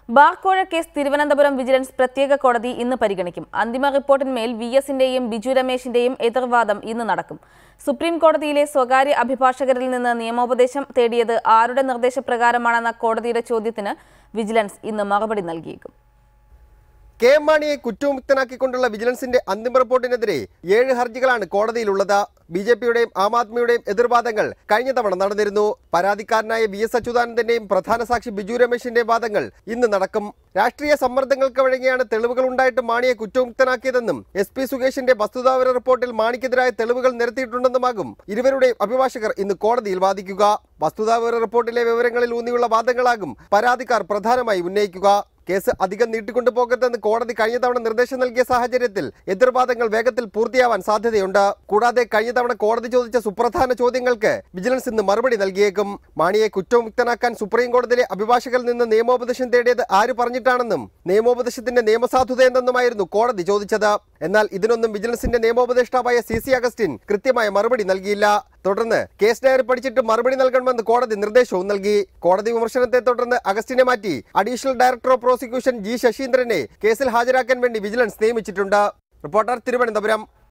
ബാർക്കോഴ case Thiruvananthapuram vigilance പ്രത്യേക കോടതി ഇന്ന് പരിഗണിക്കും. അന്തിമ റിപ്പോർട്ടിന്മേൽ VS-ന്റെയും ബിജു രമേശിന്റെയും എതിർവാദം ഇന്ന് നടക്കും. സുപ്രീം കോടതിയിലെ സ്വകാര്യ അഭിഭാഷകരിൽ നിന്ന് നിയമോപദേശം തേടിയത് ആരുടെ നിർദ്ദേശപ്രകാരമാണെന്ന കോടതിയുടെ ചോദ്യത്തിന് വിജിലൻസ് ഇന്ന് മറുപടി നൽകിയേക്കും. കെ മാണിയെ കുറ്റവിമുക്തനാക്കിക്കൊണ്ടുള്ള വിജിലൻസിന്റെ അന്തിമ റിപ്പോർട്ടിനെതിരെ 7 ഹർജികളാണ് കോടതിയിലുള്ളത്. BJPയുടെയും ആം ആദ്മിയുടെയും എതിർവാദങ്ങൾ കഴിഞ്ഞ തവണ നടന്നിരുന്നു. പരാതിക്കാരനായ VS അച്യുതാനന്ദന്റെയും പ്രധാന സാക്ഷി ബിജു രമേശിന്റെ വാദങ്ങൾ ഇന്ന് നടക്കും. രാഷ്ട്രീയ സമ്മർദ്ദങ്ങൾക്ക് വഴങ്ങിയാണ് തെളിവുകൾ ഉണ്ടായിട്ട് മാണിയെ കുറ്റവിമുക്തനാക്കിയതെന്നും SP സുകേഷിന്റെ വസ്തുതാപര റിപ്പോർട്ടിൽ മാണിക്കെതിരായ തെളിവുകൾ നിരത്തിയിട്ടുണ്ടെന്നുമാകും ഇരുവരുടെയും അഭിഭാഷകർ ഇന്ന് കോടതിയിൽ വാദിക്കുക. വസ്തുതാപര റിപ്പോർട്ടിലെ വിവരങ്ങളിൽ ഊന്നിയുള്ള വാദങ്ങളാകും പരാതിക്കാർ പ്രധാനമായി ഉന്നയിക്കുക. കേസ് അധികം നീട്ടിക്കൊണ്ടുപോകരുതെന്ന് കോടതി കഴിഞ്ഞ തവണ നിർദ്ദേശം നൽകിയ സാഹചര്യത്തിൽ എതിർവാദങ്ങൾ വേഗത്തിൽ പൂർത്തിയാവാൻ സാധ്യതയുണ്ട്. കൂടാതെ കഴിഞ്ഞ തവണ കോടതി ചോദിച്ച സുപ്രധാന ചോദ്യങ്ങൾക്ക് വിജിലൻസ് ഇന്ന് മറുപടി നൽകിയേക്കും. മാണിയെ കുറ്റവിമുക്തനാക്കാൻ സുപ്രീം കോടതിയിലെ അഭിഭാഷകരിൽ നിന്ന് നിയമോപദേശം തേടിയത് ആര് പറഞ്ഞിട്ടാണെന്നും നിയമോപദേശത്തിന്റെ നിയമസാധുത എന്തെന്നുമായിരുന്നു കോടതി ചോദിച്ചത്. എന്നാൽ ഇതിനൊന്നും വിജിലൻസിന്റെ നിയമോപദേഷ്ടാവായ CC അഗസ്റ്റിൻ കൃത്യമായ മറുപടി നൽകിയില്ല. തുടർന്ന് കേസ് ഡയറി പഠിച്ചിട്ട് മറുപടി നൽകണമെന്ന് കോടതി നിർദ്ദേശവും നൽകി. കോടതി വിമർശനത്തെ തുടർന്ന് അഗസ്റ്റിനെ മാറ്റി additional director of prosecution G ശശീന്ദ്രനെ കേസിൽ ഹാജരാക്കാൻ വേണ്ടി വിജിലൻസ് നിയമിച്ചിട്ടുണ്ട്. റിപ്പോർട്ടർ തിരുവനന്തപുരം.